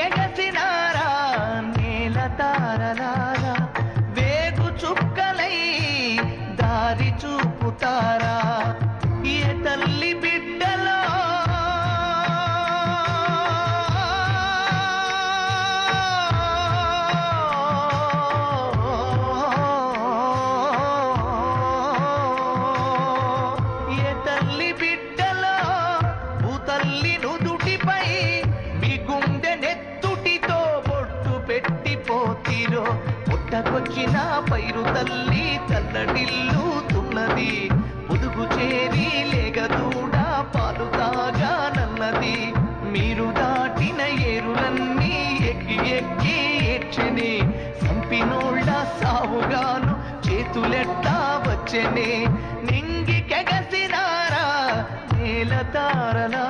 నింగికెగసినారా నేల తారలారా వేగు చుక్కలై దారి చూపుతారా ఏ తల్లి బిడ్డలో ఏ తల్లి బిడ్డలో భూతల్లి నుదుటిపై మీ గుండె నెత్తుటితో బొట్టు పెట్టిపోతిరో పుట్టకొచ్చిన పైరు తల్లి తల్లడిల్లుతున్నది ముదుగు చేరి లేగదూడ పాలు తాగానన్నది మీరు దాటిన ఏరులన్నీ ఎక్కి ఎక్కి ఏడ్చెనే సంపినోళ్ళ సావుగాను చేతులెట్టా వచ్చెనే నింగికెగసినారా నేల తారలా